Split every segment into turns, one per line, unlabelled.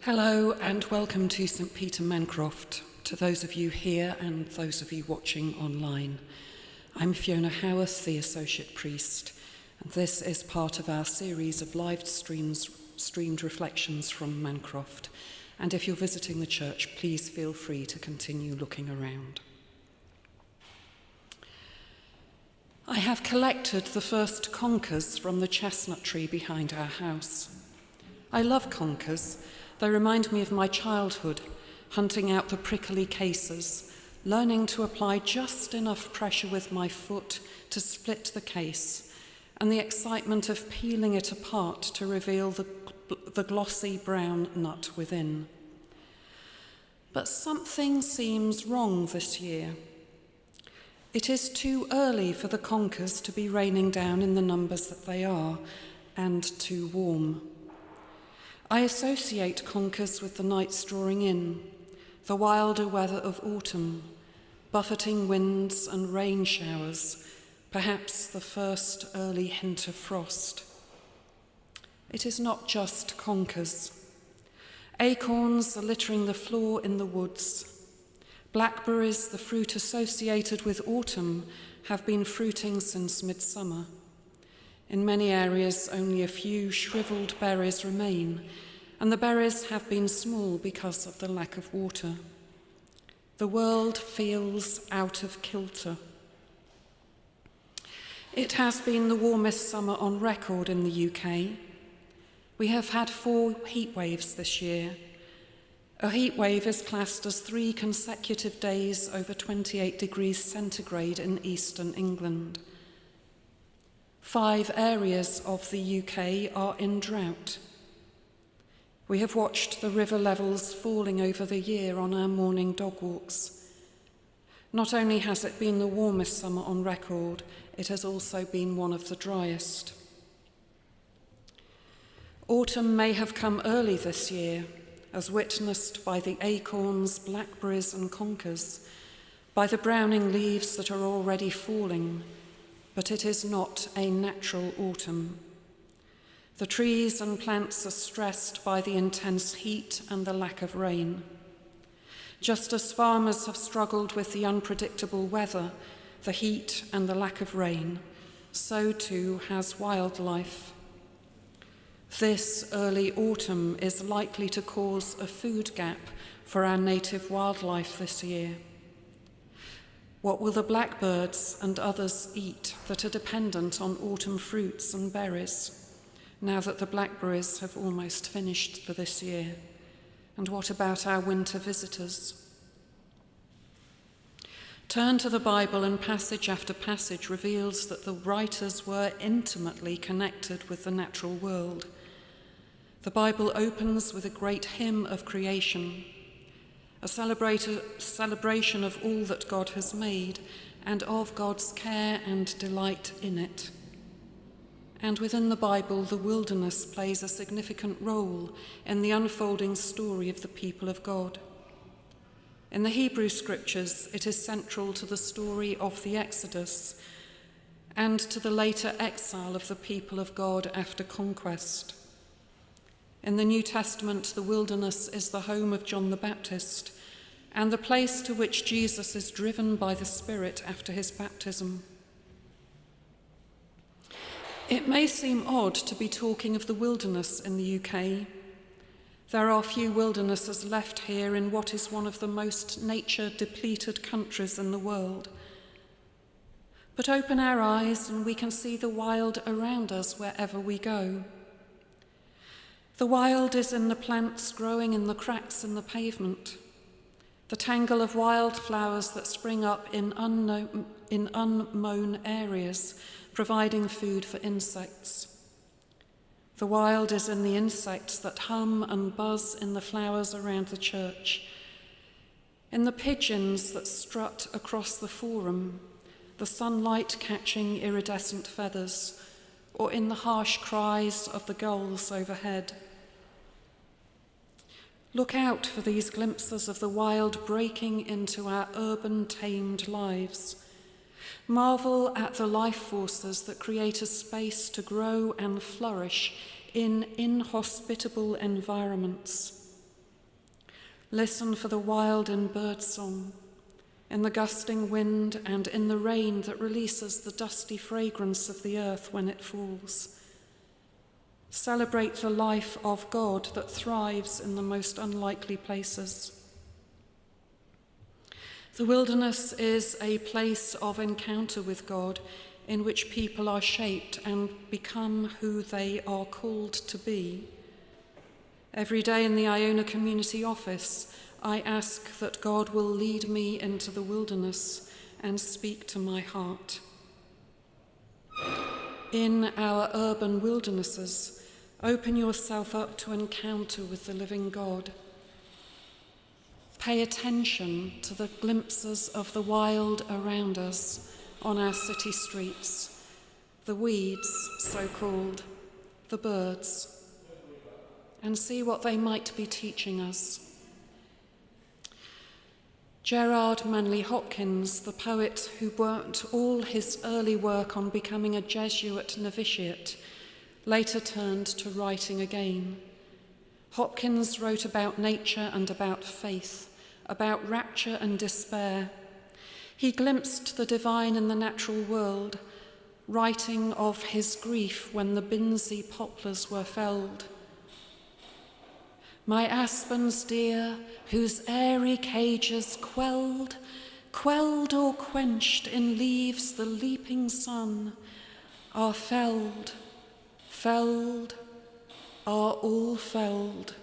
Hello and welcome to St Peter Mancroft, to those of you here and those of you watching online. I'm Fiona Haworth, the Associate Priest, and this is part of our series of streamed reflections from Mancroft. And if you're visiting the church, please feel free to continue looking around. I have collected the first conkers from the chestnut tree behind our house. I love conkers. They remind me of my childhood, hunting out the prickly cases, learning to apply just enough pressure with my foot to split the case, and the excitement of peeling it apart to reveal the glossy brown nut within. But something seems wrong this year. It is too early for the conkers to be raining down in the numbers that they are, and too warm. I associate conkers with the nights drawing in, the wilder weather of autumn, buffeting winds and rain showers, perhaps the first early hint of frost. It is not just conkers. Acorns are littering the floor in the woods. Blackberries, the fruit associated with autumn, have been fruiting since midsummer. In many areas, only a few shriveled berries remain, and the berries have been small because of the lack of water. The world feels out of kilter. It has been the warmest summer on record in the UK. We have had 4 heat waves this year. A heat wave is classed as 3 consecutive days over 28 degrees centigrade in eastern England. 5 areas of the UK are in drought. We have watched the river levels falling over the year on our morning dog walks. Not only has it been the warmest summer on record, it has also been one of the driest. Autumn may have come early this year, as witnessed by the acorns, blackberries and conkers, by the browning leaves that are already falling, but it is not a natural autumn. The trees and plants are stressed by the intense heat and the lack of rain. Just as farmers have struggled with the unpredictable weather, the heat and the lack of rain, so too has wildlife. This early autumn is likely to cause a food gap for our native wildlife this year. What will the blackbirds and others eat that are dependent on autumn fruits and berries, now that the blackberries have almost finished for this year? And what about our winter visitors? Turn to the Bible, and passage after passage reveals that the writers were intimately connected with the natural world. The Bible opens with a great hymn of creation, a celebration of all that God has made and of God's care and delight in it. And within the Bible, the wilderness plays a significant role in the unfolding story of the people of God. In the Hebrew scriptures, it is central to the story of the Exodus and to the later exile of the people of God after conquest. In the New Testament, the wilderness is the home of John the Baptist and the place to which Jesus is driven by the Spirit after his baptism. It may seem odd to be talking of the wilderness in the UK. There are few wildernesses left here in what is one of the most nature-depleted countries in the world. But open our eyes and we can see the wild around us wherever we go. The wild is in the plants growing in the cracks in the pavement, the tangle of wildflowers that spring up in unmown areas, providing food for insects. The wild is in the insects that hum and buzz in the flowers around the church, in the pigeons that strut across the forum, the sunlight catching iridescent feathers, or in the harsh cries of the gulls overhead. Look out for these glimpses of the wild breaking into our urban tamed lives. Marvel at the life forces that create a space to grow and flourish in inhospitable environments. Listen for the wild in birdsong, in the gusting wind and in the rain that releases the dusty fragrance of the earth when it falls. Celebrate the life of God that thrives in the most unlikely places. The wilderness is a place of encounter with God in which people are shaped and become who they are called to be. Every day in the Iona Community Office, I ask that God will lead me into the wilderness and speak to my heart. In our urban wildernesses, open yourself up to encounter with the living God. Pay attention to the glimpses of the wild around us on our city streets, the weeds, so-called, the birds, and see what they might be teaching us. Gerard Manley Hopkins, the poet who burnt all his early work on becoming a Jesuit novitiate, later turned to writing again. Hopkins wrote about nature and about faith, about rapture and despair. He glimpsed the divine in the natural world, writing of his grief when the Binsey poplars were felled. My aspens dear, whose airy cages quelled or quenched in leaves the leaping sun, are felled, are all felled.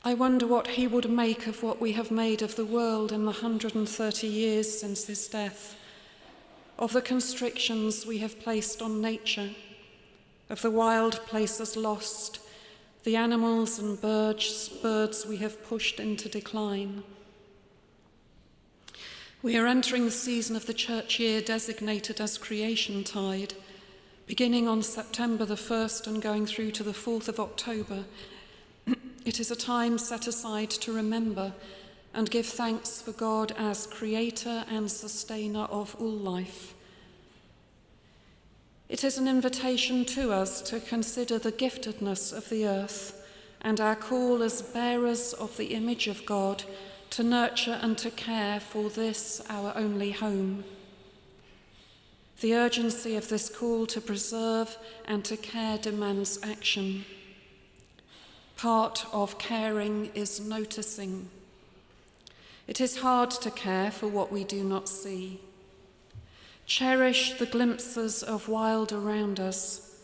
I wonder what he would make of what we have made of the world in the 130 years since his death, of the constrictions we have placed on nature, of the wild places lost, the animals and birds we have pushed into decline. We are entering the season of the church year designated as Creation Tide, beginning on September the 1st and going through to the 4th of October. It is a time set aside to remember and give thanks for God as creator and sustainer of all life. It is an invitation to us to consider the giftedness of the earth and our call as bearers of the image of God to nurture and to care for this, our only home. The urgency of this call to preserve and to care demands action. Part of caring is noticing. It is hard to care for what we do not see. Cherish the glimpses of wild around us,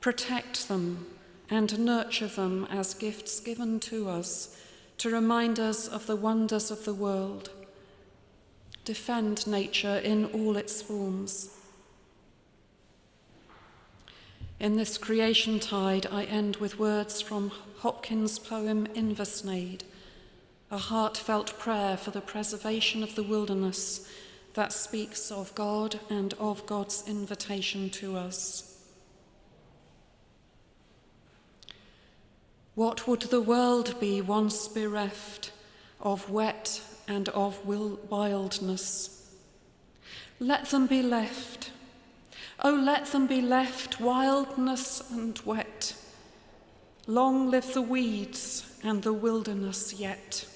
protect them and nurture them as gifts given to us to remind us of the wonders of the world. Defend nature in all its forms. In this Creation Tide, I end with words from Hopkins' poem Inversnade, a heartfelt prayer for the preservation of the wilderness that speaks of God and of God's invitation to us. What would the world be once bereft of wet and of wildness? Let them be left. Oh, let them be left, wildness and wet. Long live the weeds and the wilderness yet.